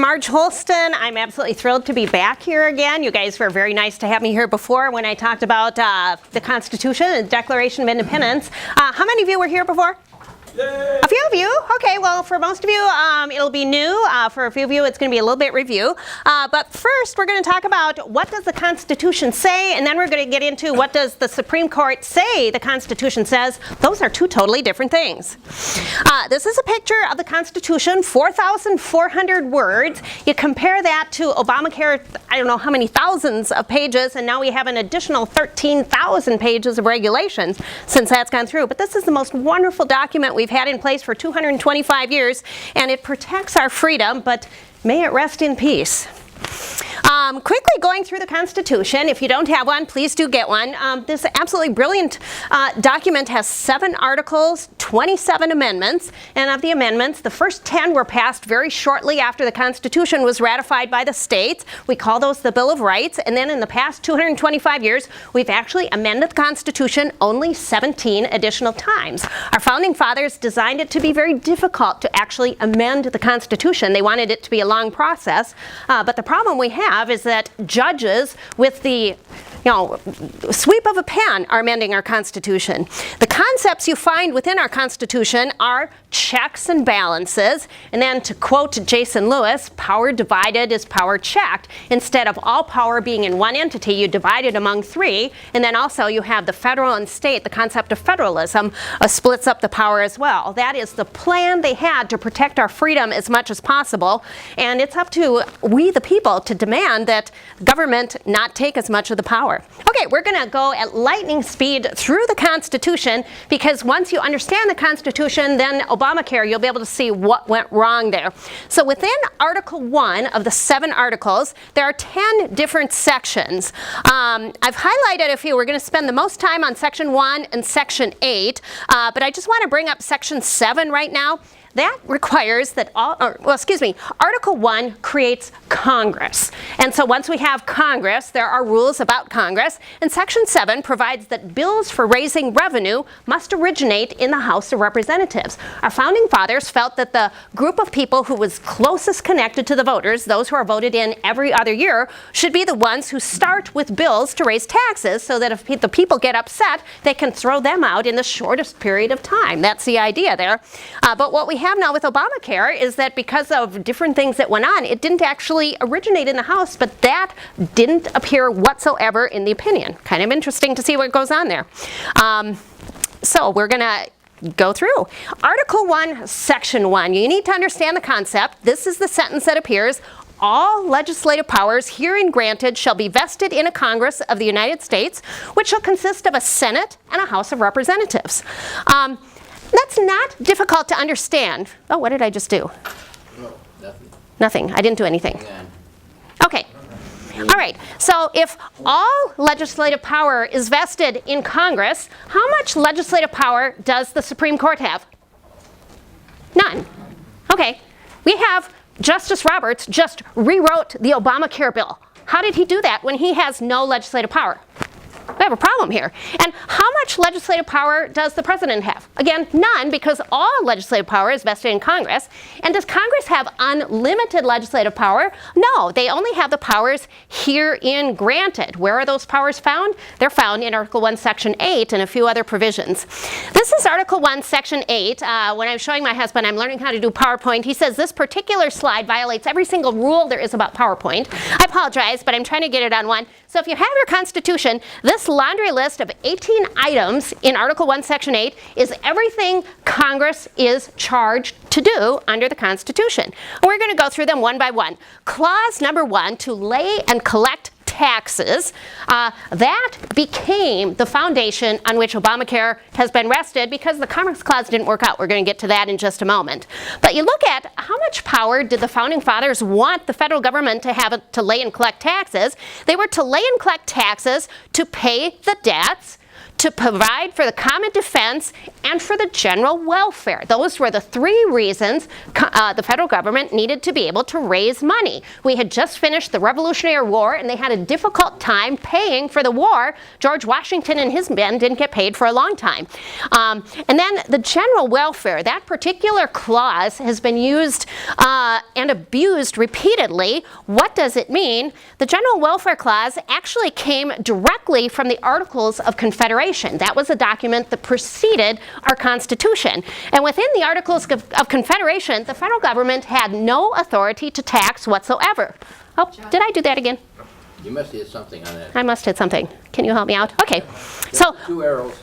Marge Holsten. I'm absolutely thrilled to be back here again. You guys were very nice to have me here before when I talked about the Constitution and Declaration of Independence. How many of you were here before? Yay. A few of you? Okay, well, for most of you, it'll be new. For a few of you, it's going to be a little bit review. But first, we're going to talk about what does the Constitution say, and then we're going to get into what does the Supreme Court say the Constitution says. Those are two totally different things. This is a picture of the Constitution, 4,400 words. You compare that to Obamacare, I don't know how many thousands of pages, and now we have an additional 13,000 pages of regulations since that's gone through. But this is the most wonderful document we've had in place for 225 years, and it protects our freedom, but may it rest in peace. Quickly going through the Constitution, if you don't have one, please do get one. This absolutely brilliant document has 7 articles, 27 amendments, and of the amendments, the first 10 were passed very shortly after the Constitution was ratified by the states. We call those the Bill of Rights, and then in the past 225 years, we've actually amended the Constitution only 17 additional times. Our founding fathers designed it to be very difficult to actually amend the Constitution. They wanted it to be a long process, but the problem we have is that judges with the sweep of a pen are amending our Constitution. The concepts you find within our Constitution are checks and balances, and then to quote Jason Lewis, power divided is power checked. Instead of all power being in one entity, you divide it among 3, and then also you have the federal and state. The concept of federalism splits up the power as well. That is the plan they had to protect our freedom as much as possible, and it's up to we the people to demand that government not take as much of the power. Okay, we're going to go at lightning speed through the Constitution, because once you understand the Constitution, then Obamacare, you'll be able to see what went wrong there. So within Article 1 of the 7 articles, there are 10 different sections. I've highlighted a few. We're going to spend the most time on Section 1 and Section 8, but I just want to bring up Section 7 right now. That requires that Article 1 creates Congress. And so once we have Congress, there are rules about Congress. And Section 7 provides that bills for raising revenue must originate in the House of Representatives. Our founding fathers felt that the group of people who was closest connected to the voters, those who are voted in every other year, should be the ones who start with bills to raise taxes, so that if the people get upset, they can throw them out in the shortest period of time. That's the idea there. But what we have now with Obamacare is that because of different things that went on, it didn't actually originate in the House, but that didn't appear whatsoever in the opinion. Kind of interesting to see what goes on there. So we're going to go through. Article 1, Section 1. You need to understand the concept. This is the sentence that appears. All legislative powers herein granted shall be vested in a Congress of the United States, which shall consist of a Senate and a House of Representatives. That's not difficult to understand. Oh, what did I just do? No, nothing. Nothing. I didn't do anything. Okay. All right. So if all legislative power is vested in Congress, how much legislative power does the Supreme Court have? None. Okay. We have Justice Roberts just rewrote the Obamacare bill. How did he do that when he has no legislative power? We have a problem here. And how much legislative power does the president have? Again, none, because all legislative power is vested in Congress. And does Congress have unlimited legislative power? No, they only have the powers herein granted. Where are those powers found? They're found in Article 1, Section 8 and a few other provisions. This is Article 1, Section 8. When I'm showing my husband, I'm learning how to do PowerPoint. He says this particular slide violates every single rule there is about PowerPoint. I apologize, but I'm trying to get it on one. So if you have your Constitution, this laundry list of 18 items in Article 1, Section 8 is everything Congress is charged to do under the Constitution. And we're going to go through them one by one. Clause number 1, to lay and collect taxes. That became the foundation on which Obamacare has been rested, because the Commerce Clause didn't work out. We're going to get to that in just a moment. But you look at how much power did the founding fathers want the federal government to have to lay and collect taxes. They were to lay and collect taxes to pay the debts, to provide for the common defense and for the general welfare. Those were the three reasons the federal government needed to be able to raise money. We had just finished the Revolutionary War, and they had a difficult time paying for the war. George Washington and his men didn't get paid for a long time. And then the general welfare, that particular clause has been used and abused repeatedly. What does it mean? The general welfare clause actually came directly from the Articles of Confederation. That was a document that preceded our Constitution. And within the Articles of Confederation, the federal government had no authority to tax whatsoever. Oh, did I do that again? You must have hit something on that. I must have hit something. Can you help me out? Okay. So 2 arrows.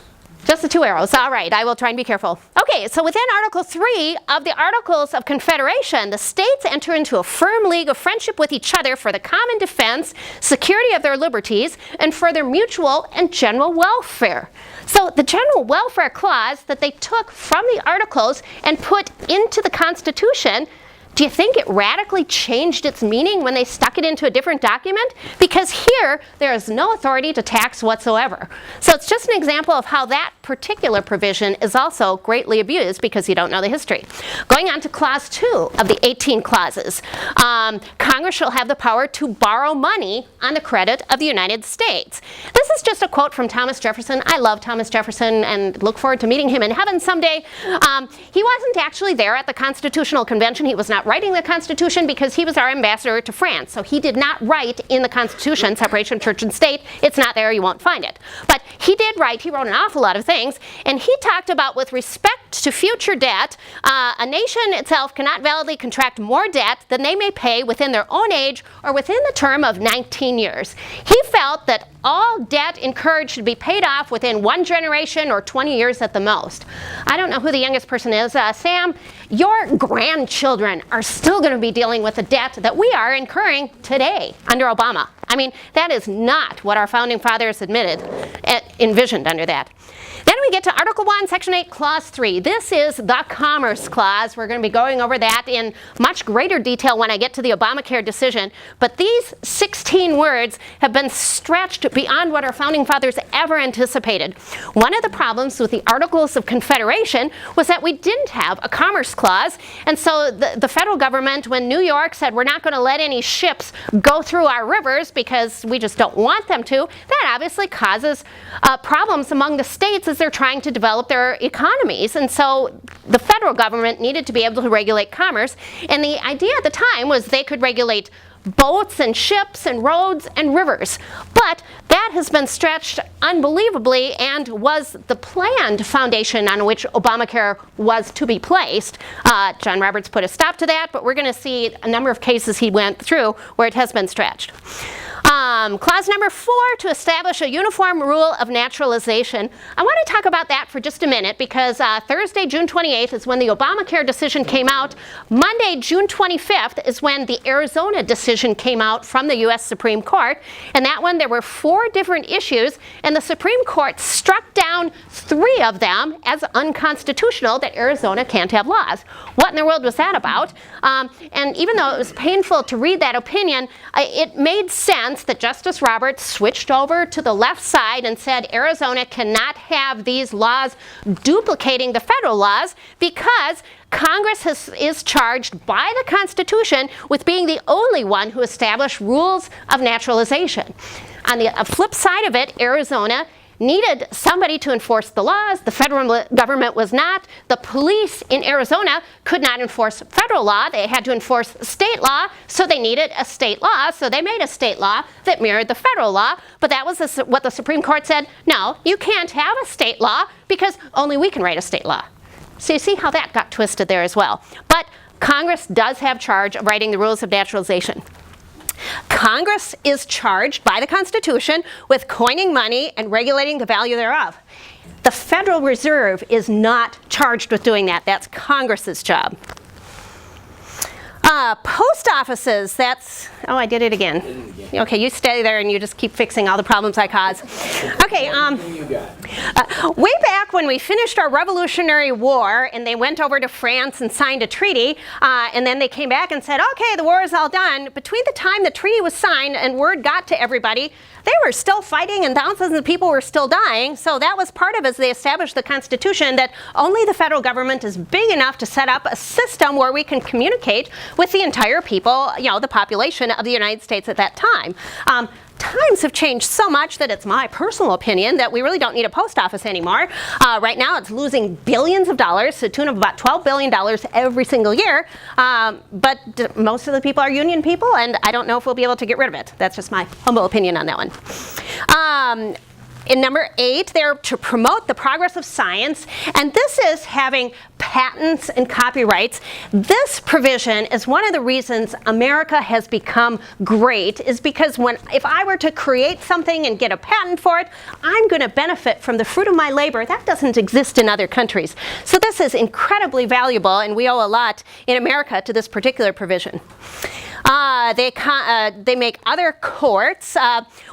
just the 2 arrows. All right, I will try and be careful. Okay, so within Article 3 of the Articles of Confederation, the states enter into a firm league of friendship with each other for the common defense, security of their liberties, and for their mutual and general welfare. So the general welfare clause that they took from the Articles and put into the Constitution, do you think it radically changed its meaning when they stuck it into a different document? Because here, there is no authority to tax whatsoever. So it's just an example of how that particular provision is also greatly abused because you don't know the history. Going on to Clause 2 of the 18 clauses. Congress shall have the power to borrow money on the credit of the United States. This is just a quote from Thomas Jefferson. I love Thomas Jefferson and look forward to meeting him in heaven someday. He wasn't actually there at the Constitutional Convention. He was not writing the Constitution because he was our ambassador to France. So he did not write in the Constitution separation of church and state. It's not there. You won't find it. But he did write. He wrote an awful lot of things. And he talked about, with respect to future debt, a nation itself cannot validly contract more debt than they may pay within their own age or within the term of 19 years. He felt that all debt incurred should be paid off within 1 generation or 20 years at the most. I don't know who the youngest person is. Sam, your grandchildren are still going to be dealing with the debt that we are incurring today under Obama. I mean, that is not what our founding fathers envisioned under that. Then we get to Article 1, Section 8, Clause 3. This is the Commerce Clause. We're going to be going over that in much greater detail when I get to the Obamacare decision. But these 16 words have been stretched beyond what our founding fathers ever anticipated. One of the problems with the Articles of Confederation was that we didn't have a Commerce Clause. And so the federal government, when New York said we're not going to let any ships go through our rivers because we just don't want them to, that obviously causes problems among the states as they're trying to develop their economies. And so the federal government needed to be able to regulate commerce. And the idea at the time was they could regulate boats and ships and roads and rivers. But that has been stretched unbelievably and was the planned foundation on which Obamacare was to be placed. John Roberts put a stop to that, but we're going to see a number of cases he went through where it has been stretched. Clause number 4, to establish a uniform rule of naturalization. I want to talk about that for just a minute because Thursday, June 28th is when the Obamacare decision came out. Monday, June 25th is when the Arizona decision came out from the U.S. Supreme Court. And that one, there were 4 different issues, and the Supreme Court struck down 3 of them as unconstitutional, that Arizona can't have laws. What in the world was that about? And even though it was painful to read that opinion, it made sense that Justice Roberts switched over to the left side and said Arizona cannot have these laws duplicating the federal laws because Congress is charged by the Constitution with being the only one who established rules of naturalization. On the flip side of it, Arizona needed somebody to enforce the laws. The federal government was not. The police in Arizona could not enforce federal law. They had to enforce state law, so they needed a state law. So they made a state law that mirrored the federal law. But that was what the Supreme Court said. No, you can't have a state law because only we can write a state law. So you see how that got twisted there as well. But Congress does have charge of writing the rules of naturalization. Congress is charged by the Constitution with coining money and regulating the value thereof. The Federal Reserve is not charged with doing that. That's Congress's job. Post offices, that's, oh, I did it again. Okay, you stay there and you just keep fixing all the problems I cause. Okay, way back when we finished our Revolutionary War and they went over to France and signed a treaty, and then they came back and said, okay, the war is all done. Between the time the treaty was signed and word got to everybody, they were still fighting and thousands of people were still dying. So that was part of it as they established the Constitution, that only the federal government is big enough to set up a system where we can communicate with the entire people, the population of the United States at that time. Times have changed so much that it's my personal opinion that we really don't need a post office anymore. Right now it's losing billions of dollars, to the tune of about $12 billion every single year. But most of the people are union people, and I don't know if we'll be able to get rid of it. That's just my humble opinion on that one. In number 8, they're to promote the progress of science, and this is having patents and copyrights. This provision is one of the reasons America has become great, is because if I were to create something and get a patent for it, I'm going to benefit from the fruit of my labor. That doesn't exist in other countries. So this is incredibly valuable, and we owe a lot in America to this particular provision. They make other courts.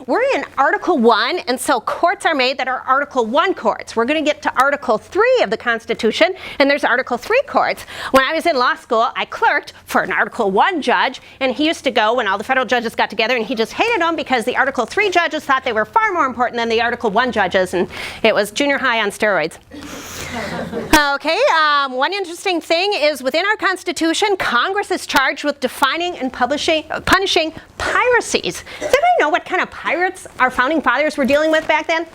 We're in Article 1, and so courts are made that are Article 1 courts. We're going to get to Article 3 of the Constitution, and there's Article 3 courts. When I was in law school, I clerked for an Article 1 judge, and he used to go when all the federal judges got together, and he just hated them because the Article 3 judges thought they were far more important than the Article 1 judges, and it was junior high on steroids. Okay, one interesting thing is within our Constitution, Congress is charged with defining and punishing piracies. Does anybody know what kind of pirates our founding fathers were dealing with back then?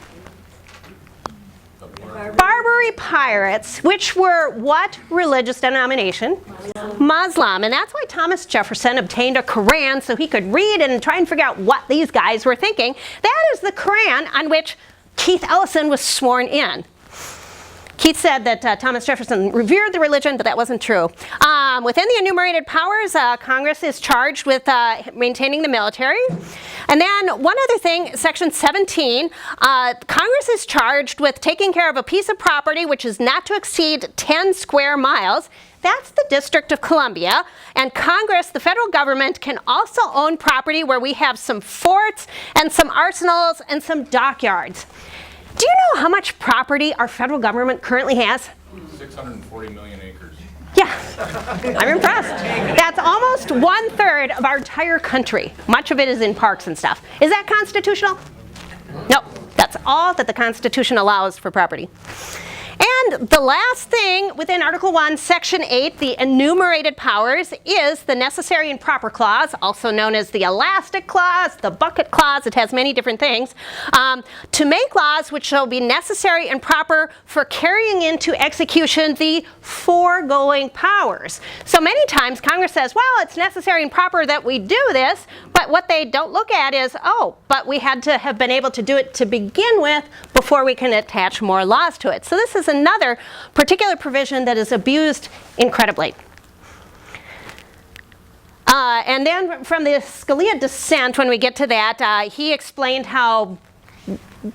Barbary pirates, which were what religious denomination? Muslim. And that's why Thomas Jefferson obtained a Quran so he could read and try and figure out what these guys were thinking. That is the Quran on which Keith Ellison was sworn in. Keith said that Thomas Jefferson revered the religion, but that wasn't true. Within the enumerated powers, Congress is charged with maintaining the military. And then one other thing, Section 17, Congress is charged with taking care of a piece of property which is not to exceed 10 square miles. That's the District of Columbia. And Congress, the federal government, can also own property where we have some forts and some arsenals and some dockyards. Do you know how much property our federal government currently has? 640 million acres. Yeah, I'm impressed. That's almost 1/3 of our entire country. Much of it is in parks and stuff. Is that constitutional? Nope. That's all that the Constitution allows for property. And the last thing within Article 1, Section 8, the enumerated powers, is the necessary and proper clause, also known as the elastic clause, the bucket clause. It has many different things. To make laws which shall be necessary and proper for carrying into execution the foregoing powers. So many times Congress says, well, it's necessary and proper that we do this, but what they don't look at is, but we had to have been able to do it to begin with before we can attach more laws to it. So this is another particular provision that is abused incredibly. And then from the Scalia dissent, when we get to that, he explained how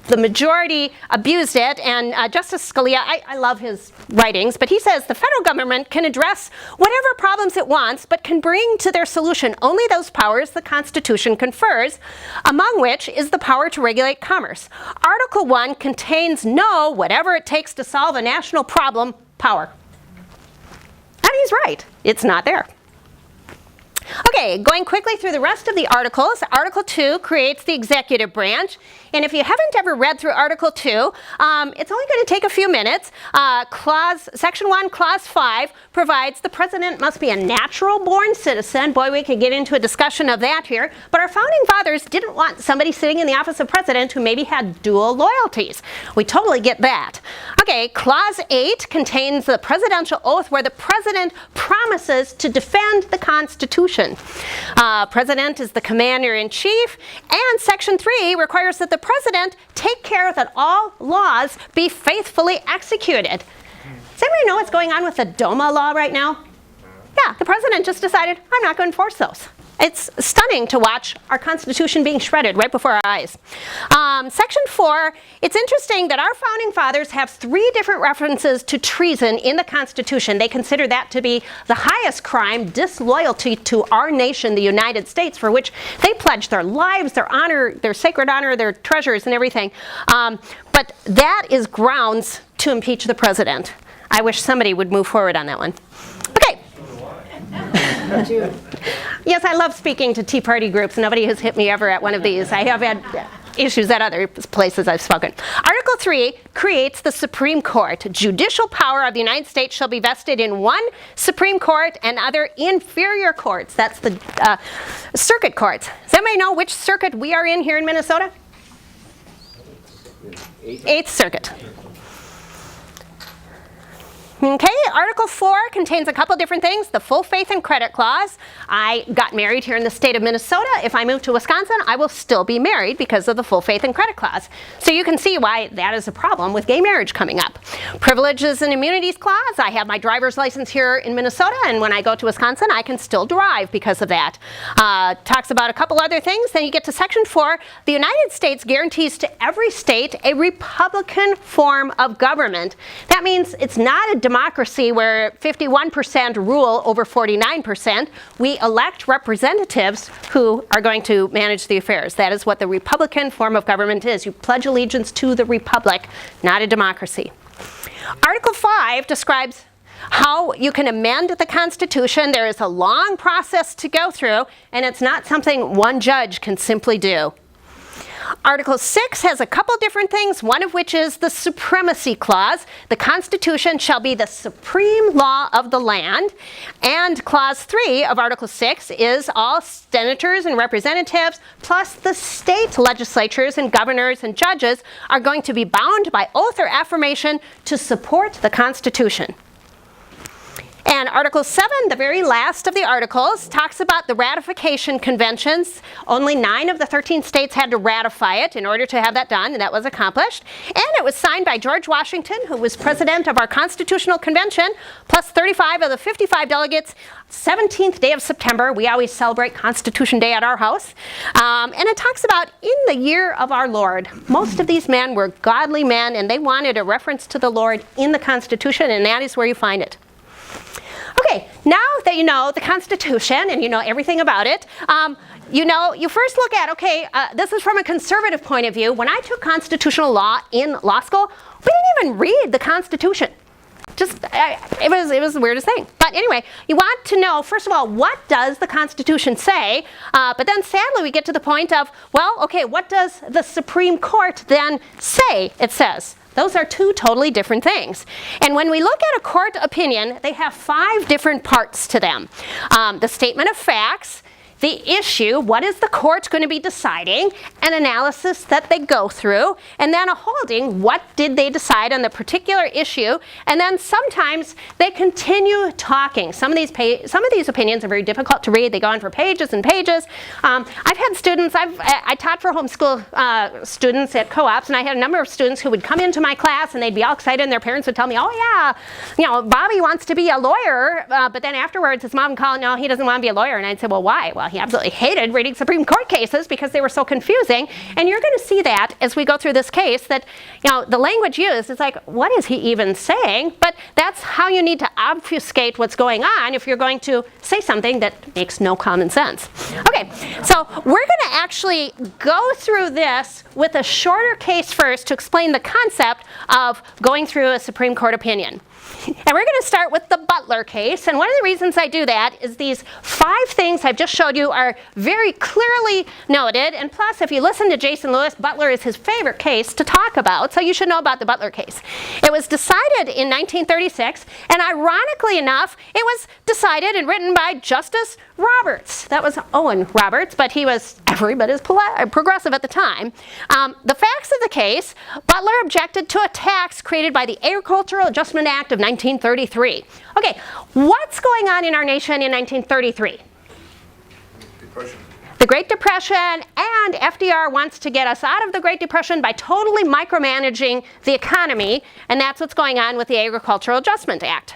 the majority abused it, and Justice Scalia, I love his writings, but he says the federal government can address whatever problems it wants, but can bring to their solution only those powers the Constitution confers, among which is the power to regulate commerce. Article 1 contains no whatever it takes to solve a national problem power. And he's right. It's not there. Okay, going quickly through the rest of the articles. Article 2 creates the executive branch. And if you haven't ever read through Article 2, it's only going to take a few minutes. Section 1, Clause 5 provides the president must be a natural-born citizen. Boy, we could get into a discussion of that here. But our founding fathers didn't want somebody sitting in the office of president who maybe had dual loyalties. We totally get that. Okay, Clause 8 contains the presidential oath where the president promises to defend the Constitution. President is the commander-in-chief, and Section 3 requires that the president take care that all laws be faithfully executed. Does anybody know what's going on with the DOMA law right now? Yeah, the president just decided, I'm not going to enforce those. It's stunning to watch our Constitution being shredded right before our eyes. Section 4, it's interesting that our founding fathers have 3 different references to treason in the Constitution. They consider that to be the highest crime, disloyalty to our nation, the United States, for which they pledge their lives, their honor, their sacred honor, their treasures and everything. But that is grounds to impeach the president. I wish somebody would move forward on that one. Okay. Yes, I love speaking to Tea Party groups. Nobody has hit me ever at one of these. I have had issues at other places I've spoken. Article 3 creates the Supreme Court. Judicial power of the United States shall be vested in one Supreme Court and other inferior courts. That's the circuit courts. Does anybody know which circuit we are in here in Minnesota? Eighth Circuit. Okay, Article 4 contains a couple different things. The full faith and credit clause. I got married here in the state of Minnesota. If I move to Wisconsin, I will still be married because of the full faith and credit clause. So you can see why that is a problem with gay marriage coming up. Privileges and immunities clause. I have my driver's license here in Minnesota, and when I go to Wisconsin, I can still drive because of that. Talks about a couple other things. Then you get to Section 4. The United States guarantees to every state a Republican form of government. That means it's not a democracy where 51% rule over 49%. We elect representatives who are going to manage the affairs. That is what the Republican form of government is. You pledge allegiance to the republic, not a democracy. Article 5 describes how you can amend the Constitution. There is a long process to go through, and it's not something one judge can simply do. Article 6 has a couple different things, one of which is the Supremacy Clause. The Constitution shall be the supreme law of the land. And Clause 3 of Article 6 is all senators and representatives, plus the state legislatures and governors and judges are going to be bound by oath or affirmation to support the Constitution. And Article 7, the very last of the articles, talks about the ratification conventions. Only 9 of the 13 states had to ratify it in order to have that done, and that was accomplished. And it was signed by George Washington, who was president of our Constitutional Convention, plus 35 of the 55 delegates. 17th day of September, we always celebrate Constitution Day at our house. And it talks about in the year of our Lord. Most of these men were godly men, and they wanted a reference to the Lord in the Constitution, and that is where you find it. Okay, now that you know the Constitution and you know everything about it, you first look at, this is from a conservative point of view. When I took constitutional law in law school, we didn't even read the Constitution. It was the weirdest thing. But anyway, you want to know, first of all, what does the Constitution say? But then sadly we get to the point of, what does the Supreme Court then say it says? Those are two totally different things. And when we look at a court opinion, they have 5 different parts to them. The statement of facts, the issue, what is the court going to be deciding, an analysis that they go through, and then a holding, what did they decide on the particular issue, and then sometimes they continue talking. Some of these opinions are very difficult to read. They go on for pages and pages. I've had students, I taught for homeschool students at co-ops, and I had a number of students who would come into my class and they'd be all excited, and their parents would tell me, Bobby wants to be a lawyer, but then afterwards his mom would call, no, he doesn't want to be a lawyer. And I'd say, well, why? Well, he absolutely hated reading Supreme Court cases because they were so confusing. And you're going to see that as we go through this case, that the language used is like, what is he even saying? But that's how you need to obfuscate what's going on if you're going to say something that makes no common sense. Okay, so we're going to actually go through this with a shorter case first to explain the concept of going through a Supreme Court opinion. And we're going to start with the Butler case. And one of the reasons I do that is these 5 things I've just showed you are very clearly noted. And plus, if you listen to Jason Lewis, Butler is his favorite case to talk about. So you should know about the Butler case. It was decided in 1936. And ironically enough, it was decided and written by Justice Roberts. That was Owen Roberts, but he was every bit as progressive at the time. The facts of the case, Butler objected to a tax created by the Agricultural Adjustment Act of 1933. Okay, what's going on in our nation in 1933? Depression. The Great Depression, and FDR wants to get us out of the Great Depression by totally micromanaging the economy, and that's what's going on with the Agricultural Adjustment Act.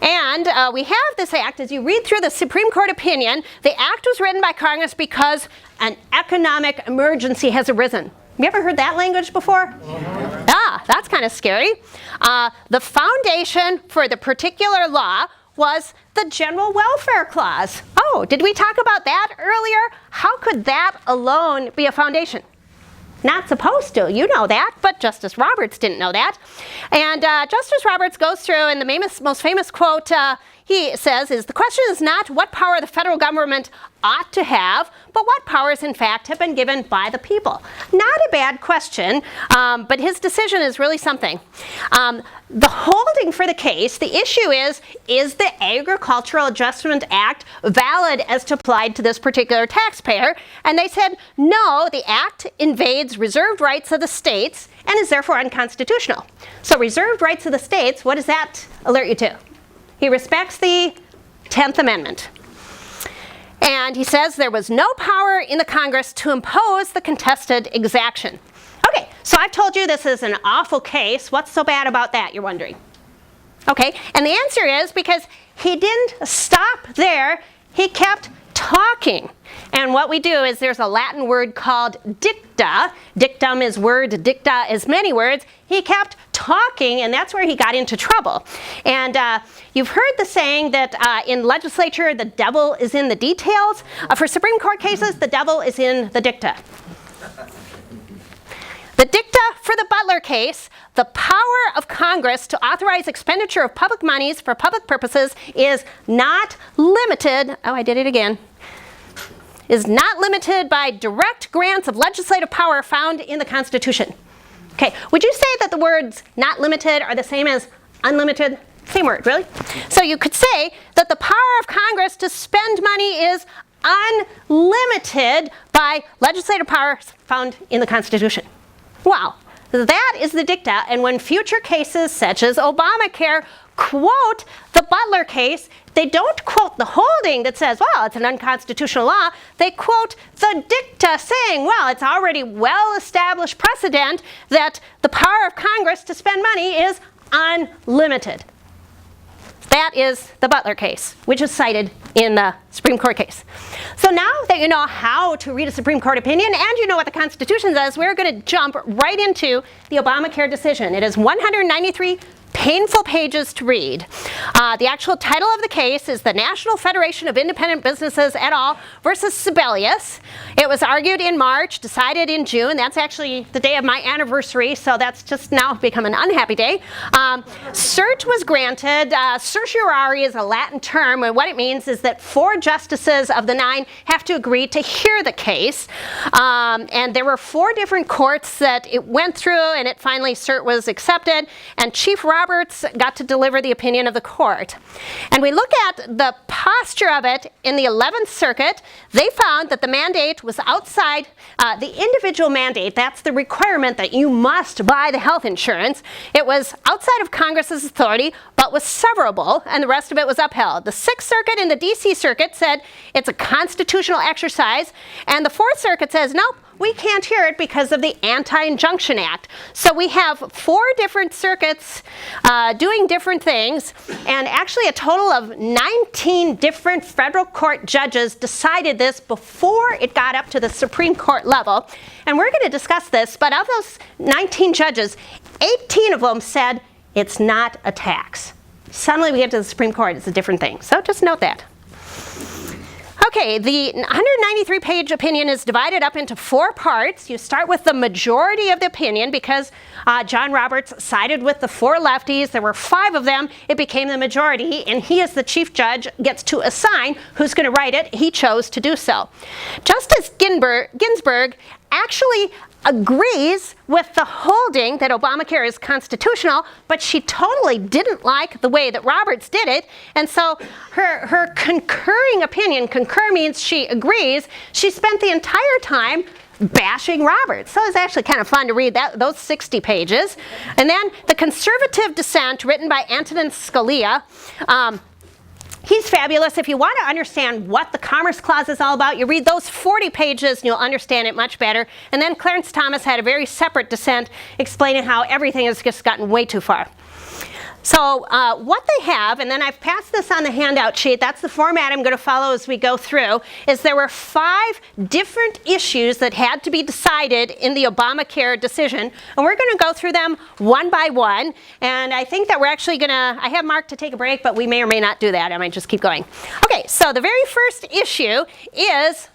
And we have this act, as you read through the Supreme Court opinion, the act was written by Congress because an economic emergency has arisen. Have you ever heard that language before? That's kind of scary. The foundation for the particular law was the General Welfare Clause. Oh, did we talk about that earlier? How could that alone be a foundation? Not supposed to. You know that, but Justice Roberts didn't know that. And Justice Roberts goes through, and the most famous quote he says is, the question is not what power the federal government ought to have, but what powers in fact have been given by the people? Not a bad question, but his decision is really something. The holding for the case, the issue is the Agricultural Adjustment Act valid as applied to this particular taxpayer? And they said, no, the act invades reserved rights of the states and is therefore unconstitutional. So reserved rights of the states, what does that alert you to? He respects the 10th Amendment. And he says there was no power in the Congress to impose the contested exaction. Okay, so I've told you this is an awful case. What's so bad about that, you're wondering? Okay, and the answer is because he didn't stop there. He kept talking. And what we do is there's a Latin word called dicta. Dictum is word, dicta is many words. He kept talking, and that's where he got into trouble. And you've heard the saying that in legislature, the devil is in the details. For Supreme Court cases, the devil is in the dicta. The dicta for the Butler case, the power of Congress to authorize expenditure of public monies for public purposes is not limited, is not limited by direct grants of legislative power found in the Constitution. Okay, would you say that the words not limited are the same as unlimited? Same word, really? So you could say that the power of Congress to spend money is unlimited by legislative power found in the Constitution. Wow, that is the dicta, and when future cases such as Obamacare quote the Butler case, they don't quote the holding that says, well, it's an unconstitutional law. They quote the dicta saying, well, it's already well-established precedent that the power of Congress to spend money is unlimited. That is the Butler case, which is cited in the Supreme Court case. So now that you know how to read a Supreme Court opinion and you know what the Constitution says, we're going to jump right into the Obamacare decision. It is 193 painful pages to read. The actual title of the case is the National Federation of Independent Businesses et al. Versus Sebelius. It was argued in March, decided in June. That's actually the day of my anniversary, so that's just now become an unhappy day. Cert was granted. Certiorari is a Latin term, and what it means is that 4 justices of the 9 have to agree to hear the case. And there were 4 different courts that it went through, and it finally cert was accepted, and Chief Roberts got to deliver the opinion of the court. And we look at the posture of it in the 11th Circuit. They found that the mandate was outside the individual mandate. That's the requirement that you must buy the health insurance. It was outside of Congress's authority, but was severable, and the rest of it was upheld. The 6th Circuit and the D.C. Circuit said it's a constitutional exercise, and the 4th Circuit says, nope, we can't hear it because of the Anti-Injunction Act. So we have 4 different circuits doing different things, and actually a total of 19 different federal court judges decided this before it got up to the Supreme Court level. And we're going to discuss this, but of those 19 judges, 18 of them said it's not a tax. Suddenly we get to the Supreme Court, it's a different thing. So just note that. Okay, the 193-page opinion is divided up into 4 parts. You start with the majority of the opinion because John Roberts sided with the 4 lefties. There were 5 of them. It became the majority, and he, as the chief judge, gets to assign who's going to write it. He chose to do so. Justice Ginsburg actually agrees with the holding that Obamacare is constitutional, but she totally didn't like the way that Roberts did it, and so her concurring opinion, concur means she agrees, she spent the entire time bashing Roberts. So it's actually kind of fun to read those 60 pages. And then the conservative dissent written by Antonin Scalia. He's fabulous. If you want to understand what the Commerce Clause is all about, you read those 40 pages and you'll understand it much better. And then Clarence Thomas had a very separate dissent explaining how everything has just gotten way too far. So what they have, and then I've passed this on the handout sheet, that's the format I'm going to follow as we go through, is there were 5 different issues that had to be decided in the Obamacare decision. And we're going to go through them one by one. And I think that we're actually going to, I have marked to take a break, but we may or may not do that. I might just keep going. Okay, so the very first issue is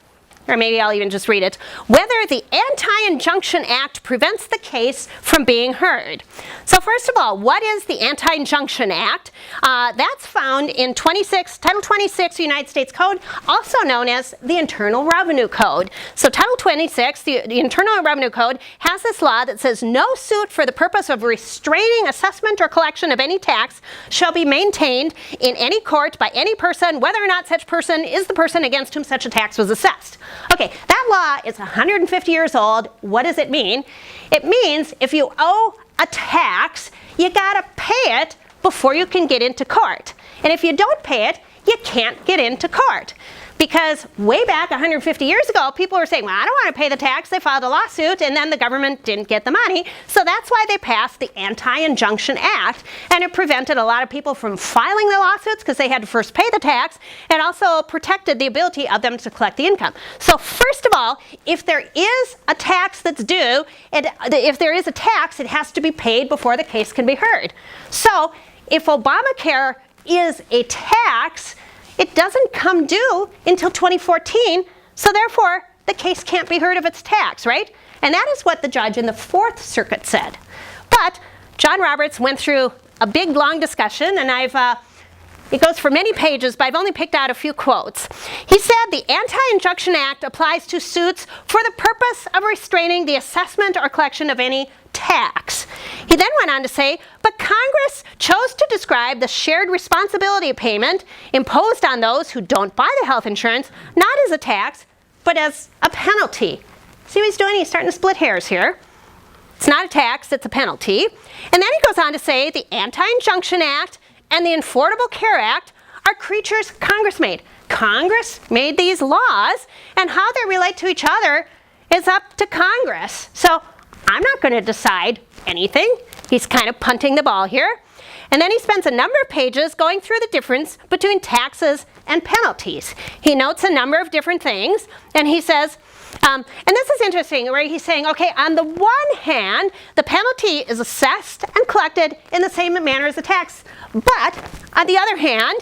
or maybe I'll even just read it, whether the Anti-Injunction Act prevents the case from being heard. So first of all, what is the Anti-Injunction Act? That's found in Title 26 United States Code, also known as the Internal Revenue Code. So Title 26, the Internal Revenue Code, has this law that says no suit for the purpose of restraining assessment or collection of any tax shall be maintained in any court by any person, whether or not such person is the person against whom such a tax was assessed. Okay, that law is 150 years old. What does it mean? It means if you owe a tax, you gotta pay it before you can get into court. And if you don't pay it, you can't get into court. Because way back 150 years ago, people were saying, well, I don't want to pay the tax. They filed a lawsuit, and then the government didn't get the money. So that's why they passed the Anti-Injunction Act, and it prevented a lot of people from filing the lawsuits because they had to first pay the tax, and also protected the ability of them to collect the income. So first of all, if there is a tax that's due, if there is a tax, it has to be paid before the case can be heard. So if Obamacare is a tax, it doesn't come due until 2014, so therefore the case can't be heard if it's tax, right? And that is what the judge in the Fourth Circuit said. But John Roberts went through a big, long discussion, and it goes for many pages, but I've only picked out a few quotes. He said the Anti-Injunction Act applies to suits for the purpose of restraining the assessment or collection of any tax. He then went on to say, but Congress chose to describe the shared responsibility payment imposed on those who don't buy the health insurance not as a tax, but as a penalty. See what he's doing? He's starting to split hairs here. It's not a tax, it's a penalty. And then he goes on to say the Anti-Injunction Act and the Affordable Care Act are creatures Congress made. Congress made these laws, and how they relate to each other is up to Congress. So I'm not going to decide anything. He's kind of punting the ball here. And then he spends a number of pages going through the difference between taxes and penalties. He notes a number of different things, and he says, and this is interesting, where he's saying, okay, on the one hand, the penalty is assessed and collected in the same manner as the tax. But on the other hand,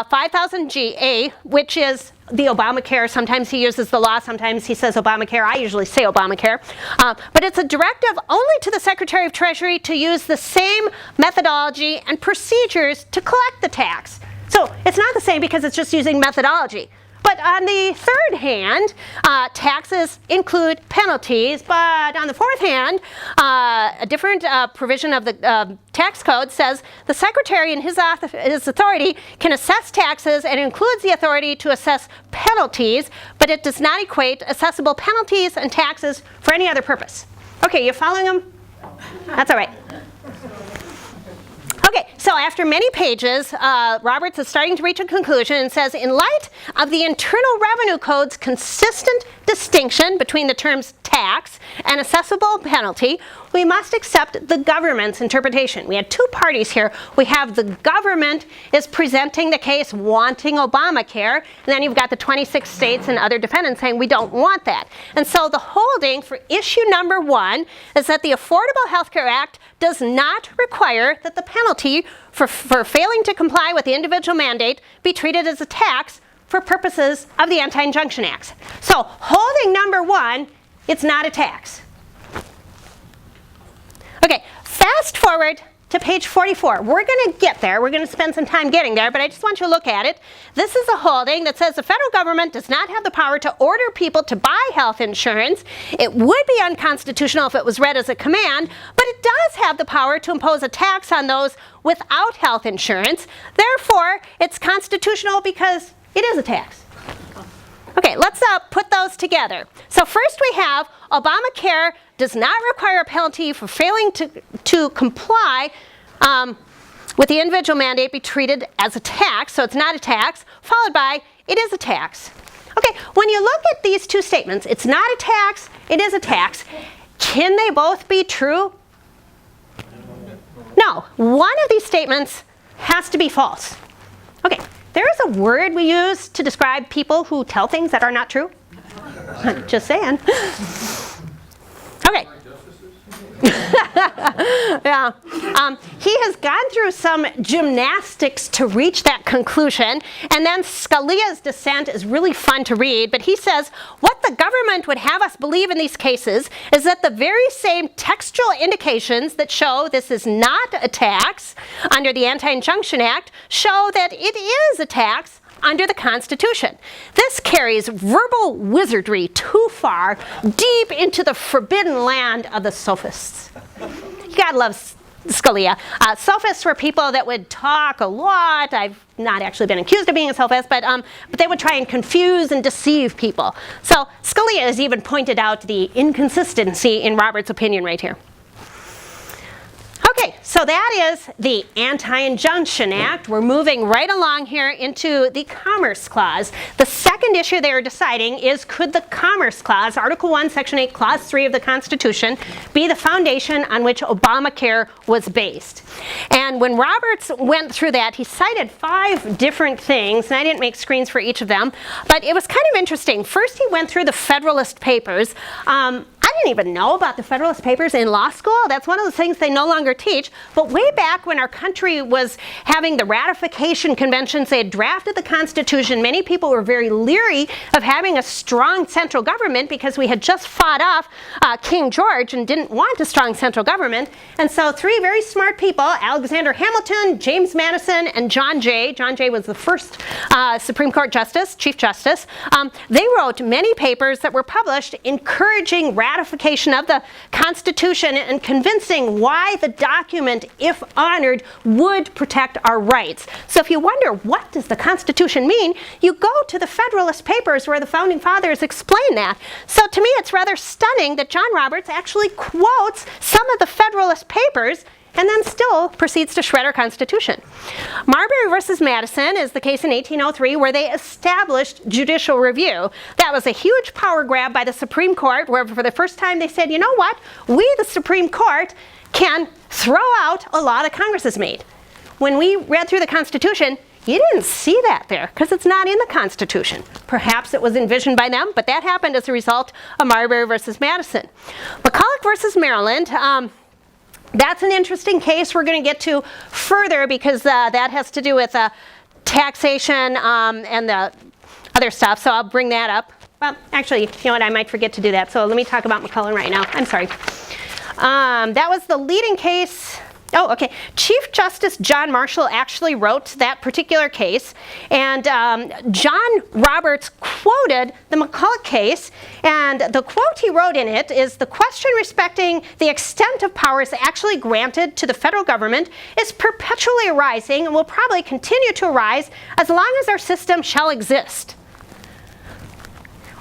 5000 GA, which is the Obamacare, sometimes he uses the law, sometimes he says Obamacare. I usually say Obamacare. But it's a directive only to the Secretary of Treasury to use the same methodology and procedures to collect the tax. So it's not the same because it's just using methodology. But on the third hand, taxes include penalties. But on the fourth hand, a different provision of the tax code says the Secretary in his authority can assess taxes and includes the authority to assess penalties, but it does not equate assessable penalties and taxes for any other purpose. Okay, you following him? That's all right. Okay, so after many pages, Roberts is starting to reach a conclusion and says, in light of the Internal Revenue Code's consistent distinction between the terms tax and assessable penalty, we must accept the government's interpretation. We had two parties here. We have the government is presenting the case wanting Obamacare, and then you've got the 26 states and other defendants saying we don't want that. And so the holding for issue number one is that the Affordable Health Care Act does not require that the penalty for failing to comply with the individual mandate be treated as a tax for purposes of the Anti-Injunction Act. So holding number one, it's not a tax. Okay, fast forward to page 44. We're going to get there. We're going to spend some time getting there, but I just want you to look at it. This is a holding that says the federal government does not have the power to order people to buy health insurance. It would be unconstitutional if it was read as a command, but it does have the power to impose a tax on those without health insurance. Therefore, it's constitutional because it is a tax. Okay, let's put those together. So first we have Obamacare does not require a penalty for failing to comply with the individual mandate be treated as a tax, so it's not a tax, followed by it is a tax. Okay, when you look at these two statements, it's not a tax, it is a tax, can they both be true? No, one of these statements has to be false. Okay, there is a word we use to describe people who tell things that are not true. Just saying. Okay. Yeah. He has gone through some gymnastics to reach that conclusion, and then Scalia's dissent is really fun to read, but he says, what the government would have us believe in these cases is that the very same textual indications that show this is not a tax under the Anti-Injunction Act show that it is a tax under the Constitution. This carries verbal wizardry too far, deep into the forbidden land of the sophists. You gotta love Scalia. Sophists were people that would talk a lot. I've not actually been accused of being a sophist, but they would try and confuse and deceive people. So Scalia has even pointed out the inconsistency in Roberts' opinion right here. Okay, so that is the Anti-Injunction Act. We're moving right along here into the Commerce Clause. The second issue they are deciding is, could the Commerce Clause, Article 1, Section 8, Clause 3 of the Constitution, be the foundation on which Obamacare was based? And when Roberts went through that, he cited 5 different things, and I didn't make screens for each of them, but it was kind of interesting. First, he went through the Federalist Papers. I didn't even know about the Federalist Papers in law school. That's one of the things they no longer teach. But way back when our country was having the ratification conventions, they had drafted the Constitution. Many people were very leery of having a strong central government because we had just fought off King George and didn't want a strong central government. And so 3 very smart people, Alexander Hamilton, James Madison, and John Jay. John Jay was the first Supreme Court Justice, Chief Justice. They wrote many papers that were published encouraging ratification of the Constitution and convincing why the document, if honored, would protect our rights. So if you wonder, what does the Constitution mean? You go to the Federalist Papers where the Founding Fathers explain that. So to me, it's rather stunning that John Roberts actually quotes some of the Federalist Papers and then still proceeds to shred our Constitution. Marbury versus Madison is the case in 1803 where they established judicial review. That was a huge power grab by the Supreme Court, where for the first time they said, you know what, we, the Supreme Court, can throw out a law that Congress has made. When we read through the Constitution, you didn't see that there because it's not in the Constitution. Perhaps it was envisioned by them, but that happened as a result of Marbury versus Madison. McCulloch versus Maryland, that's an interesting case we're going to get to further because that has to do with taxation and the other stuff, so I'll bring that up. Well, actually, you know what, I might forget to do that, so let me talk about McCulloch right now. I'm sorry. That was the leading case. Oh, okay. Chief Justice John Marshall actually wrote that particular case, and John Roberts quoted the McCulloch case, and the quote he wrote in it is, the question respecting the extent of powers actually granted to the federal government is perpetually arising and will probably continue to arise as long as our system shall exist.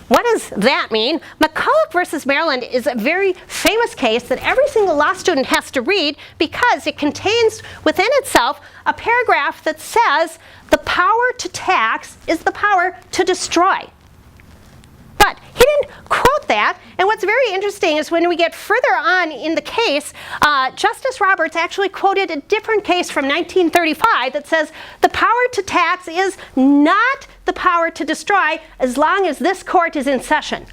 What does that mean? McCulloch versus Maryland is a very famous case that every single law student has to read because it contains within itself a paragraph that says the power to tax is the power to destroy. But he didn't quote that, and what's very interesting is when we get further on in the case, Justice Roberts actually quoted a different case from 1935 that says the power to tax is not the power to destroy as long as this court is in session.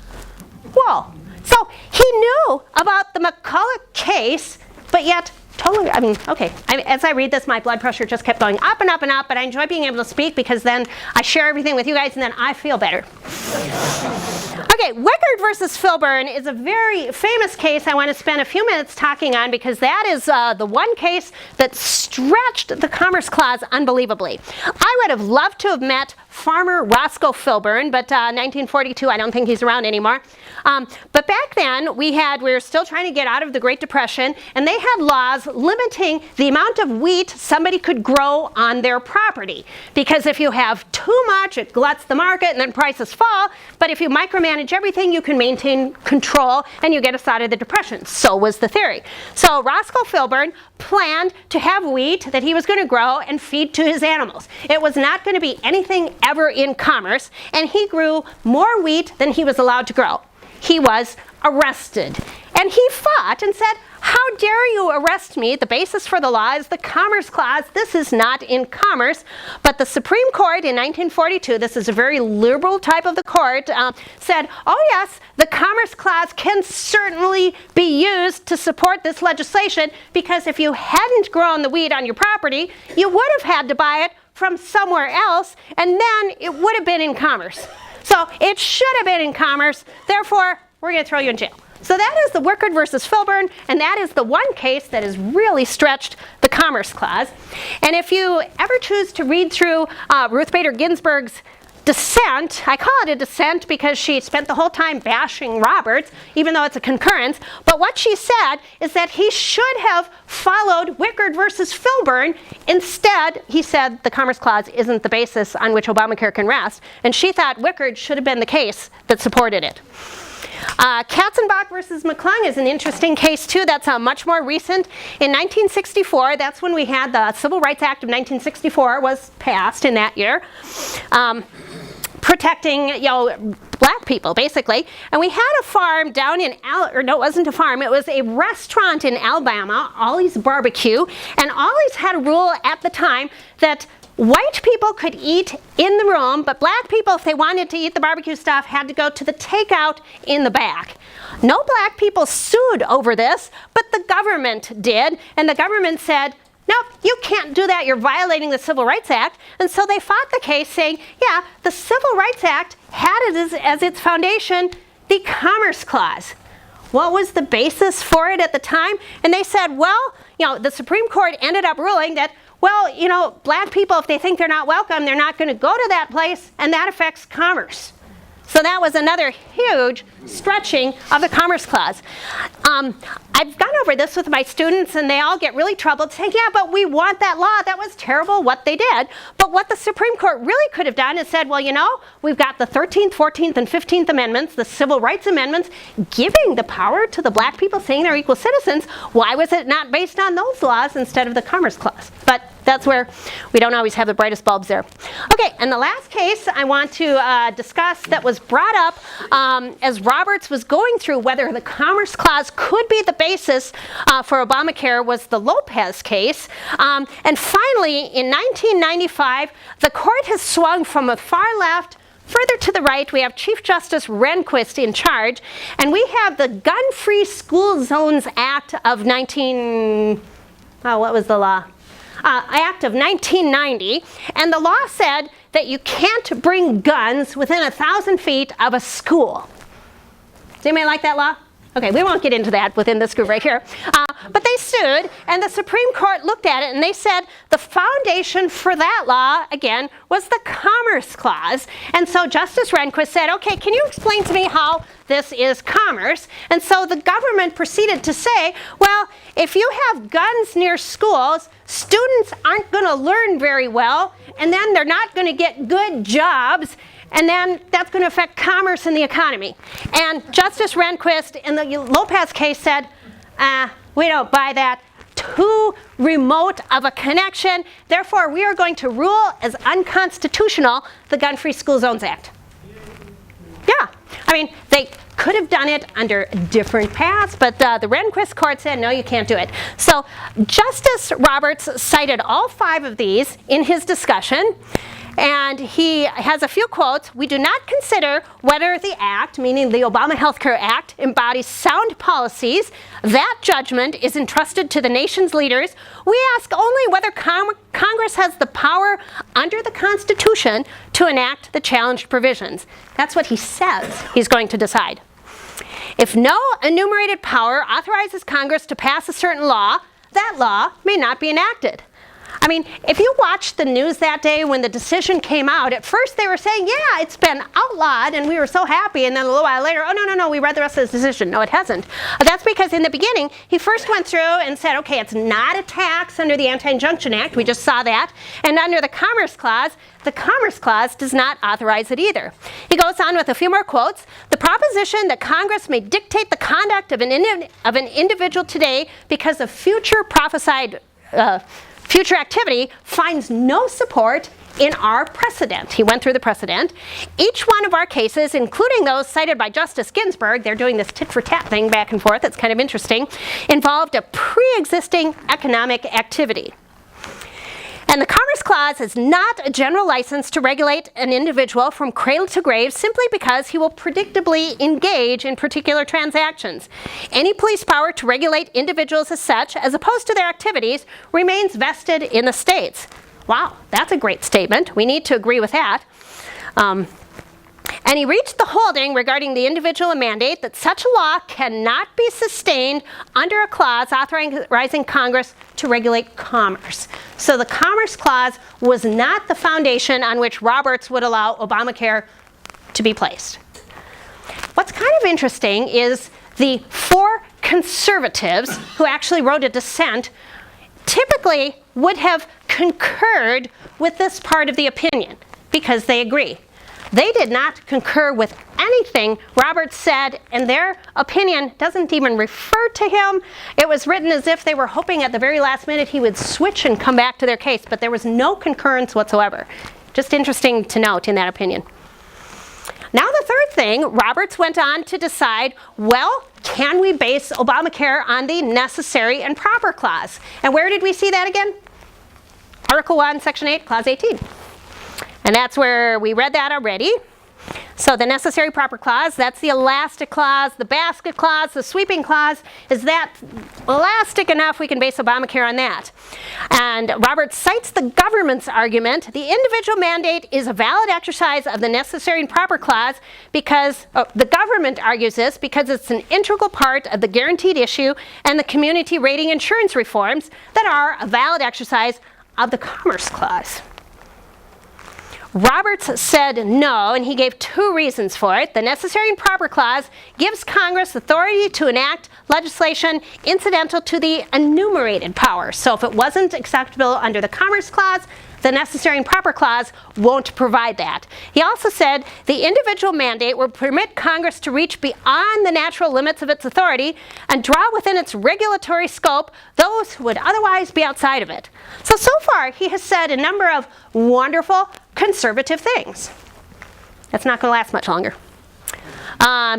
Whoa. So he knew about the McCulloch case, but yet totally, I mean, okay. As I read this, my blood pressure just kept going up and up and up, but I enjoy being able to speak because then I share everything with you guys and then I feel better. Okay, Wickard versus Filburn is a very famous case I want to spend a few minutes talking on because that is the one case that stretched the Commerce Clause unbelievably. I would have loved to have met Farmer Roscoe Filburn, but 1942, I don't think he's around anymore. But back then, we were still trying to get out of the Great Depression, and they had laws limiting the amount of wheat somebody could grow on their property. Because if you have too much, it gluts the market, and then prices fall. But if you micromanage everything, you can maintain control, and you get us out of the Depression. So was the theory. So Roscoe Filburn planned to have wheat that he was going to grow and feed to his animals. It was not going to be anything ever in commerce, and he grew more wheat than he was allowed to grow. He was arrested, and he fought and said, how dare you arrest me? The basis for the law is the Commerce Clause. This is not in commerce. But the Supreme Court in 1942, this is a very liberal type of the court, said, oh yes, the Commerce Clause can certainly be used to support this legislation, because if you hadn't grown the wheat on your property, you would have had to buy it from somewhere else, and then it would have been in commerce. So it should have been in commerce, therefore we're going to throw you in jail. So that is the Wickard versus Filburn, and that is the one case that has really stretched the Commerce Clause. And if you ever choose to read through Ruth Bader Ginsburg's dissent, I call it a dissent because she spent the whole time bashing Roberts, even though it's a concurrence, but what she said is that he should have followed Wickard versus Filburn. Instead, he said the Commerce Clause isn't the basis on which Obamacare can rest, and she thought Wickard should have been the case that supported it. Katzenbach versus McClung is an interesting case too. That's much more recent. In 1964, that's when we had the Civil Rights Act of 1964 was passed in that year, protecting black people basically. And we had a farm down in it wasn't a farm. It was a restaurant in Alabama, Ollie's Barbecue, and Ollie's had a rule at the time that white people could eat in the room, but black people, if they wanted to eat the barbecue stuff, had to go to the takeout in the back. No black people sued over this, but the government did, and the government said, nope, you can't do that, you're violating the Civil Rights Act. And so they fought the case saying, yeah, the Civil Rights Act had it as its foundation the Commerce Clause. What was the basis for it at the time? And they said, well, the Supreme Court ended up ruling that, well, black people, if they think they're not welcome, they're not going to go to that place, and that affects commerce. So that was another huge stretching of the Commerce Clause. I've gone over this with my students, and they all get really troubled saying, yeah, but we want that law. That was terrible what they did. But what the Supreme Court really could have done is said, well, we've got the 13th, 14th, and 15th Amendments, the Civil Rights Amendments, giving the power to the black people, saying they're equal citizens. Why was it not based on those laws instead of the Commerce Clause? But that's where we don't always have the brightest bulbs there. Okay, and the last case I want to discuss that was brought up as Roberts was going through whether the Commerce Clause could be the basis for Obamacare was the Lopez case. And finally, in 1995, the court has swung from a far left further to the right. We have Chief Justice Rehnquist in charge, and we have the Gun-Free School Zones Act of what was the law? Act of 1990, and the law said that you can't bring guns within 1,000 feet of a school. Does anybody like that law? Okay, we won't get into that within this group right here. But they sued, and the Supreme Court looked at it, and they said the foundation for that law, again, was the Commerce Clause. And so Justice Rehnquist said, okay, can you explain to me how this is commerce? And so the government proceeded to say, well, if you have guns near schools, students aren't going to learn very well, and then they're not going to get good jobs, and then that's going to affect commerce and the economy. And Justice Rehnquist in the Lopez case said, we don't buy that. Too remote of a connection. Therefore, we are going to rule as unconstitutional the Gun-Free School Zones Act. Yeah, I mean, they could have done it under different paths, but the Rehnquist court said, no, you can't do it. So Justice Roberts cited all 5 of these in his discussion. And he has a few quotes. We do not consider whether the act, meaning the Obama Health Care Act, embodies sound policies. That judgment is entrusted to the nation's leaders. We ask only whether Congress has the power under the Constitution to enact the challenged provisions. That's what he says he's going to decide. If no enumerated power authorizes Congress to pass a certain law, that law may not be enacted. I mean, if you watched the news that day when the decision came out, at first they were saying, yeah, it's been outlawed, and we were so happy, and then a little while later, oh, no, we read the rest of the decision. No, it hasn't. That's because in the beginning, he first went through and said, okay, it's not a tax under the Anti-Injunction Act. We just saw that. And under the Commerce Clause does not authorize it either. He goes on with a few more quotes. The proposition that Congress may dictate the conduct of an individual today because of future prophesied future activity finds no support in our precedent. He went through the precedent. Each one of our cases, including those cited by Justice Ginsburg, they're doing this tit-for-tat thing back and forth, it's kind of interesting, involved a pre-existing economic activity. And the Commerce Clause is not a general license to regulate an individual from cradle to grave simply because he will predictably engage in particular transactions. Any police power to regulate individuals as such, as opposed to their activities, remains vested in the states. Wow, that's a great statement. We need to agree with that. And he reached the holding regarding the individual mandate that such a law cannot be sustained under a clause authorizing Congress to regulate commerce. So the Commerce Clause was not the foundation on which Roberts would allow Obamacare to be placed. What's kind of interesting is the 4 conservatives who actually wrote a dissent typically would have concurred with this part of the opinion because they agree. They did not concur with anything Roberts said, and their opinion doesn't even refer to him. It was written as if they were hoping at the very last minute he would switch and come back to their case, but there was no concurrence whatsoever. Just interesting to note in that opinion. Now the third thing, Roberts went on to decide, well, can we base Obamacare on the necessary and proper clause? And where did we see that again? Article 1, Section 8, Clause 18. And that's where we read that already. So the necessary proper clause, that's the elastic clause, the basket clause, the sweeping clause. Is that elastic enough we can base Obamacare on that? And Roberts cites the government's argument. The individual mandate is a valid exercise of the necessary and proper clause because the government argues this because it's an integral part of the guaranteed issue and the community rating insurance reforms that are a valid exercise of the Commerce Clause. Roberts said no, and he gave 2 reasons for it. The necessary and proper clause gives Congress authority to enact legislation incidental to the enumerated powers. So if it wasn't acceptable under the Commerce Clause, the necessary and proper clause won't provide that. He also said the individual mandate will permit Congress to reach beyond the natural limits of its authority and draw within its regulatory scope those who would otherwise be outside of it. So far, he has said a number of wonderful conservative things. That's not going to last much longer.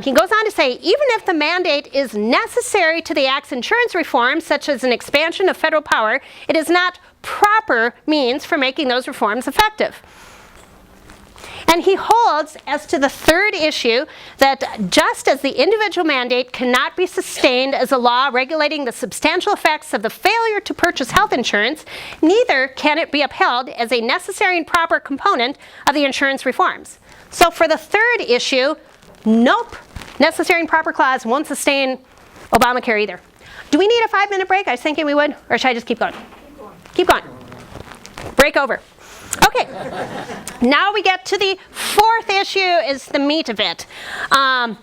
He goes on to say, even if the mandate is necessary to the Act's insurance reforms, such as an expansion of federal power, it is not proper means for making those reforms effective. And he holds, as to the third issue, that just as the individual mandate cannot be sustained as a law regulating the substantial effects of the failure to purchase health insurance, neither can it be upheld as a necessary and proper component of the insurance reforms. So for the third issue, nope, necessary and proper clause won't sustain Obamacare either. Do we need a 5-minute break? I was thinking we would, or should I just keep going? Keep going. Break over. Okay, now we get to the fourth issue, is the meat of it. And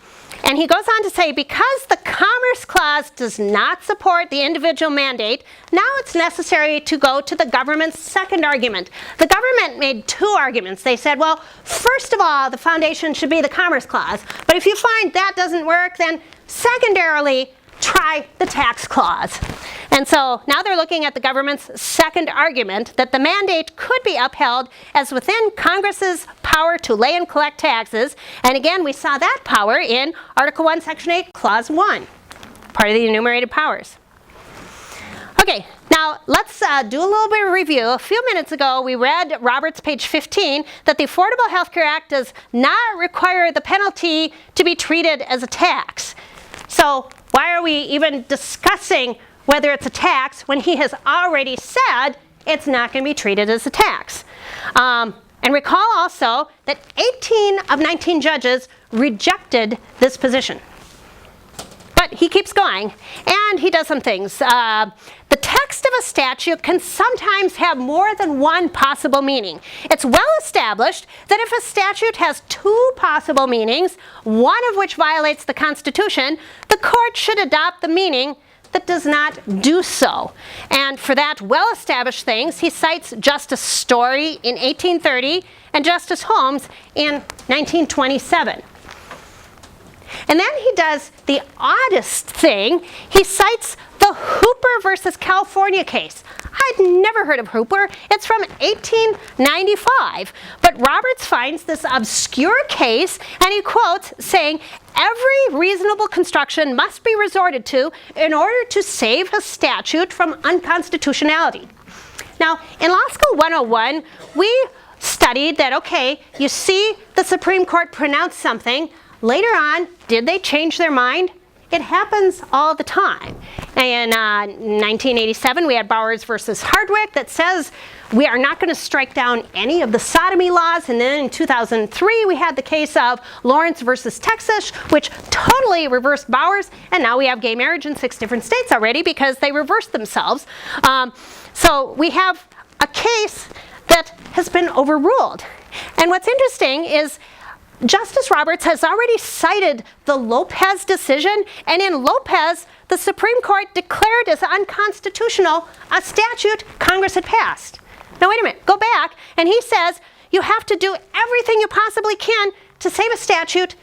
he goes on to say, because the Commerce Clause does not support the individual mandate, now it's necessary to go to the government's second argument. The government made 2 arguments. They said, well, first of all, the foundation should be the Commerce Clause. But if you find that doesn't work, then secondarily, try the tax clause. And so now they're looking at the government's second argument that the mandate could be upheld as within Congress's power to lay and collect taxes. And again, we saw that power in Article 1, Section 8, Clause 1, part of the enumerated powers. Okay, now let's do a little bit of review. A few minutes ago, we read Roberts, page 15, that the Affordable Health Care Act does not require the penalty to be treated as a tax. So why are we even discussing whether it's a tax when he has already said it's not going to be treated as a tax? And recall also that 18 of 19 judges rejected this position. But he keeps going, and he does some things. The text of a statute can sometimes have more than one possible meaning. It's well established that if a statute has 2 possible meanings, one of which violates the Constitution, the court should adopt the meaning that does not do so. And for that well-established things, he cites Justice Story in 1830 and Justice Holmes in 1927. And then he does the oddest thing. He cites the Hooper versus California case. I'd never heard of Hooper. It's from 1895. But Roberts finds this obscure case, and he quotes saying, "Every reasonable construction must be resorted to in order to save a statute from unconstitutionality." Now, in Law School 101, we studied that, okay, you see the Supreme Court pronounce something. Later on, did they change their mind? It happens all the time. In 1987, we had Bowers versus Hardwick that says we are not going to strike down any of the sodomy laws. And then in 2003, we had the case of Lawrence versus Texas, which totally reversed Bowers. And now we have gay marriage in 6 different states already because they reversed themselves. So we have a case that has been overruled. And what's interesting is Justice Roberts has already cited the Lopez decision, and in Lopez, the Supreme Court declared as unconstitutional a statute Congress had passed. Now wait a minute, go back, and he says you have to do everything you possibly can to save a statute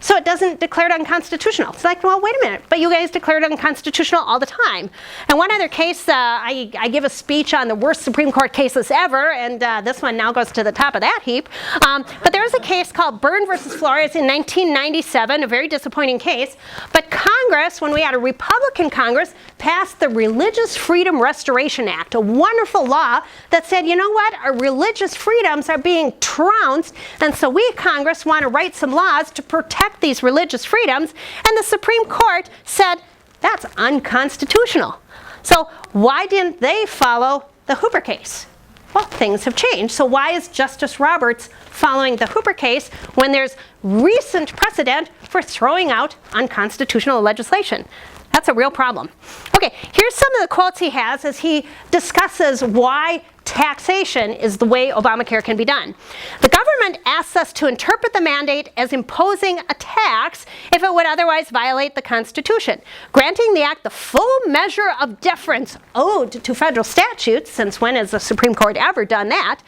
so it doesn't declare it unconstitutional. It's like, well, wait a minute, but you guys declare it unconstitutional all the time. And one other case, I give a speech on the worst Supreme Court cases ever, and this one now goes to the top of that heap. But there was a case called Byrne versus Flores in 1997, a very disappointing case. But Congress, when we had a Republican Congress, passed the Religious Freedom Restoration Act, a wonderful law that said, you know what, our religious freedoms are being trounced, and so we, Congress, want to write some laws to protect these religious freedoms, and the Supreme Court said that's unconstitutional. So why didn't they follow the Hooper case? Well, things have changed. So why is Justice Roberts following the Hooper case when there's recent precedent for throwing out unconstitutional legislation? That's a real problem. Okay, here's some of the quotes he has as he discusses why taxation is the way Obamacare can be done. The government asks us to interpret the mandate as imposing a tax if it would otherwise violate the Constitution. Granting the act the full measure of deference owed to federal statutes, since when has the Supreme Court ever done that,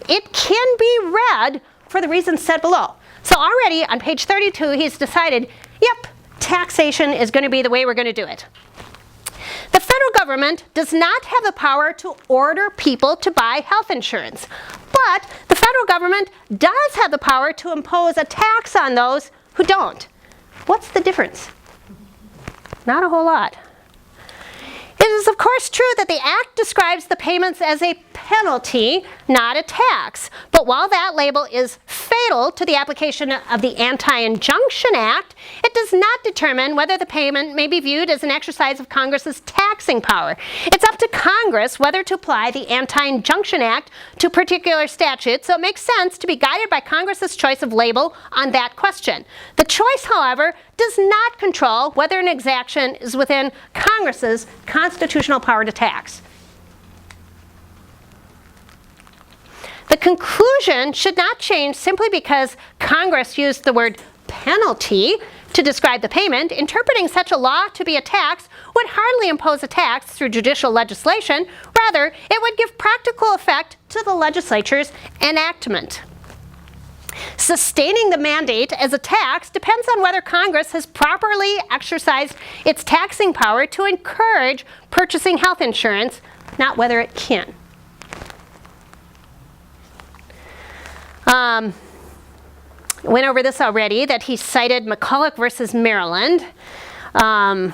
it can be read for the reasons said below. So already on page 32, he's decided, yep, taxation is going to be the way we're going to do it. The federal government does not have the power to order people to buy health insurance, but the federal government does have the power to impose a tax on those who don't. What's the difference? Not a whole lot. It is, of course, true that the Act describes the payments as a penalty, not a tax. But while that label is fatal to the application of the Anti-Injunction Act, it does not determine whether the payment may be viewed as an exercise of Congress's taxing power. It's up to Congress whether to apply the Anti-Injunction Act to particular statutes, so it makes sense to be guided by Congress's choice of label on that question. The choice, however, does not control whether an exaction is within Congress's constitutional power to tax. The conclusion should not change simply because Congress used the word penalty to describe the payment. Interpreting such a law to be a tax would hardly impose a tax through judicial legislation. Rather, it would give practical effect to the legislature's enactment. Sustaining the mandate as a tax depends on whether Congress has properly exercised its taxing power to encourage purchasing health insurance, not whether it can. Went over this already, that he cited McCulloch versus Maryland. And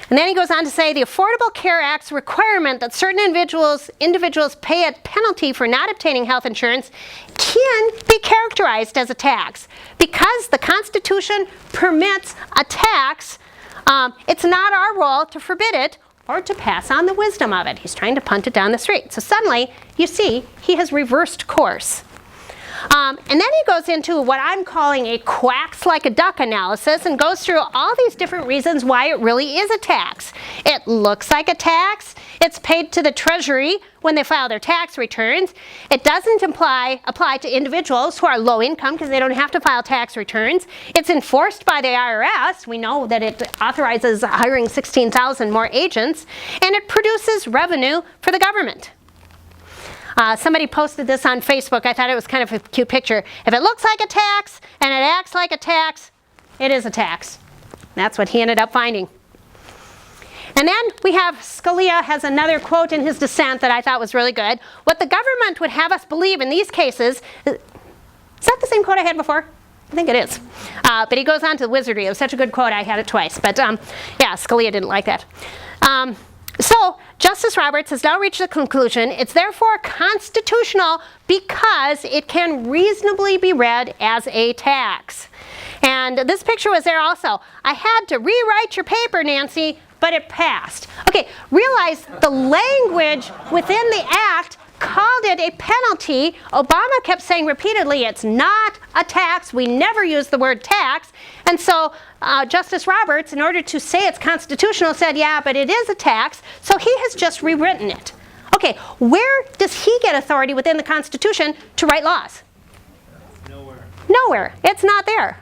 then he goes on to say the Affordable Care Act's requirement that certain individuals pay a penalty for not obtaining health insurance can be characterized as a tax. Because the Constitution permits a tax, it's not our role to forbid it or to pass on the wisdom of it. He's trying to punt it down the street. So suddenly, you see, he has reversed course. And then he goes into what I'm calling a quacks like a duck analysis and goes through all these different reasons why it really is a tax. It looks like a tax. It's paid to the Treasury when they file their tax returns. It doesn't apply to individuals who are low income because they don't have to file tax returns. It's enforced by the IRS. We know that it authorizes hiring 16,000 more agents. And it produces revenue for the government. Somebody posted this on Facebook. I thought it was kind of a cute picture. If it looks like a tax and it acts like a tax, it is a tax. That's what he ended up finding. And then we have Scalia has another quote in his dissent that I thought was really good. What the government would have us believe in these cases, is that the same quote I had before? I think it is. But he goes on to the wizardry. It was such a good quote, I had it twice. But yeah, Scalia didn't like that. So Justice Roberts has now reached the conclusion it's therefore constitutional because it can reasonably be read as a tax. And this picture was there also. I had to rewrite your paper, Nancy, but it passed. Okay, realize the language within the act called it a penalty. Obama kept saying repeatedly, it's not a tax. We never use the word tax. And so Justice Roberts, in order to say it's constitutional, said, yeah, but it is a tax. So he has just rewritten it. Okay, where does he get authority within the Constitution to write laws? Nowhere. Nowhere. It's not there.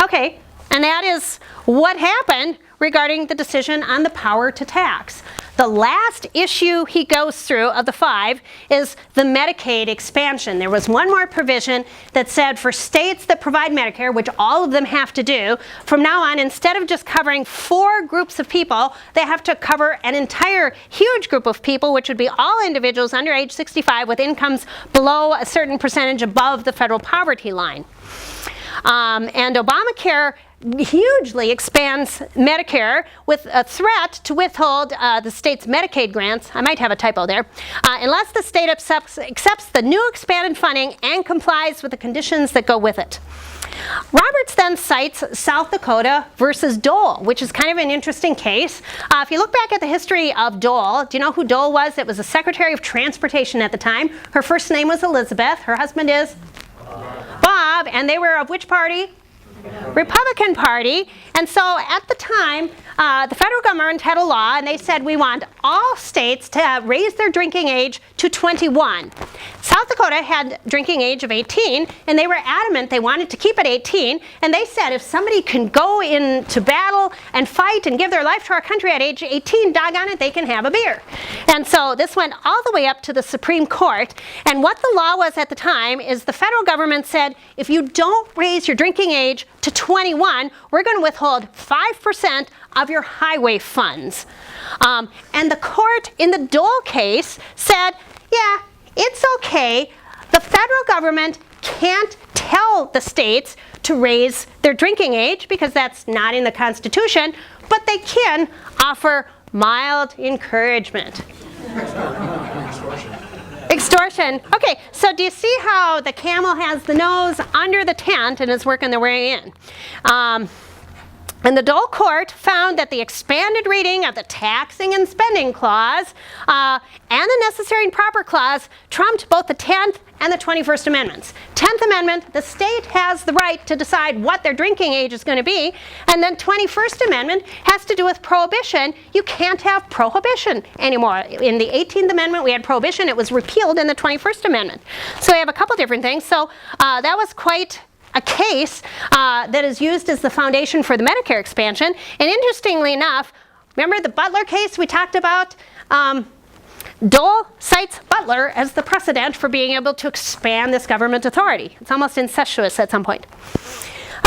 Okay, and that is what happened regarding the decision on the power to tax. The last issue he goes through of the 5 is the Medicaid expansion. There was one more provision that said for states that provide Medicare, which all of them have to do, from now on, instead of just covering 4 groups of people, they have to cover an entire huge group of people, which would be all individuals under age 65 with incomes below a certain percentage above the federal poverty line. And Obamacare hugely expands Medicare with a threat to withhold the state's Medicaid grants. I might have a typo there. Unless the state accepts the new expanded funding and complies with the conditions that go with it. Roberts then cites South Dakota versus Dole, which is kind of an interesting case. If you look back at the history of Dole, do you know who Dole was? It was the Secretary of Transportation at the time. Her first name was Elizabeth. Her husband is Bob, and they were of which party? Republican Party. And so at the time, the federal government had a law, and they said we want all states to raise their drinking age to 21. South Dakota had drinking age of 18, and they were adamant they wanted to keep it 18. And they said if somebody can go into battle and fight and give their life to our country at age 18, doggone it, they can have a beer. And so this went all the way up to the Supreme Court. And what the law was at the time is the federal government said if you don't raise your drinking age to 21, we're going to withhold 5% of your highway funds. And the court in the Dole case said, yeah, it's okay. The federal government can't tell the states to raise their drinking age because that's not in the Constitution, but they can offer mild encouragement. Extortion. Okay, so do you see how the camel has the nose under the tent and is working their way in? And the Dole court found that the expanded reading of the taxing and spending clause and the necessary and proper clause trumped both the 10th and the 21st Amendments. 10th Amendment, the state has the right to decide what their drinking age is going to be. And then 21st Amendment has to do with prohibition. You can't have prohibition anymore. In the 18th Amendment, we had prohibition. It was repealed in the 21st Amendment. So we have a couple different things. So that was quite a case that is used as the foundation for the Medicare expansion. And interestingly enough, remember the Butler case we talked about? Dole cites Butler as the precedent for being able to expand this government authority. It's almost incestuous at some point.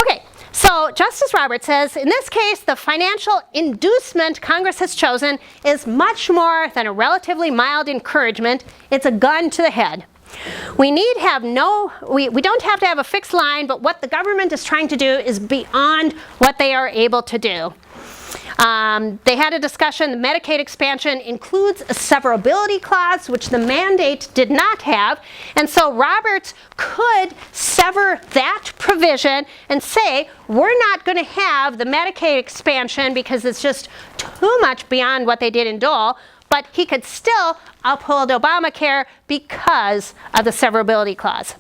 Okay, so Justice Roberts says, in this case, the financial inducement Congress has chosen is much more than a relatively mild encouragement. It's a gun to the head. We don't have to have a fixed line, but what the government is trying to do is beyond what they are able to do. They had a discussion. The Medicaid expansion includes a severability clause, which the mandate did not have. And so Roberts could sever that provision and say, we're not going to have the Medicaid expansion because it's just too much beyond what they did in Dole. But he could still uphold Obamacare because of the severability clause.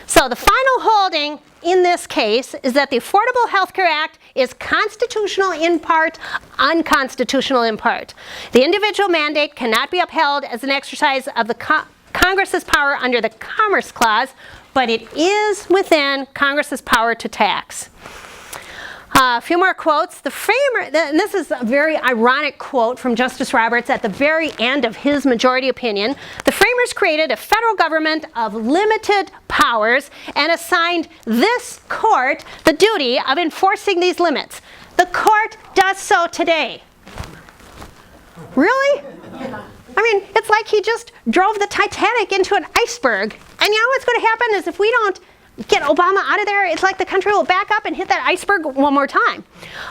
So the final holding in this case is that the Affordable Health Care Act is constitutional in part, unconstitutional in part. The individual mandate cannot be upheld as an exercise of the Congress's power under the Commerce Clause, but it is within Congress's power to tax. A few more quotes. The framer, and this is a very ironic quote from Justice Roberts at the very end of his majority opinion. The framers created a federal government of limited powers and assigned this court the duty of enforcing these limits. the court does so today. Really? I mean, it's like he just drove the Titanic into an iceberg. And you know what's going to happen is if we don't get Obama out of there, it's like the country will back up and hit that iceberg one more time.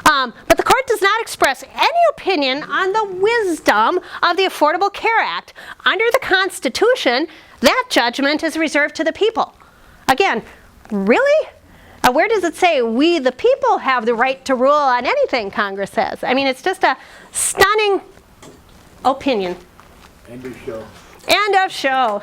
But the court does not express any opinion on the wisdom of the Affordable Care Act. Under the Constitution, that judgment is reserved to the people. Again, really? Where does it say we, the people, have the right to rule on anything, Congress says? I mean, it's just a stunning opinion. End of show. End of show.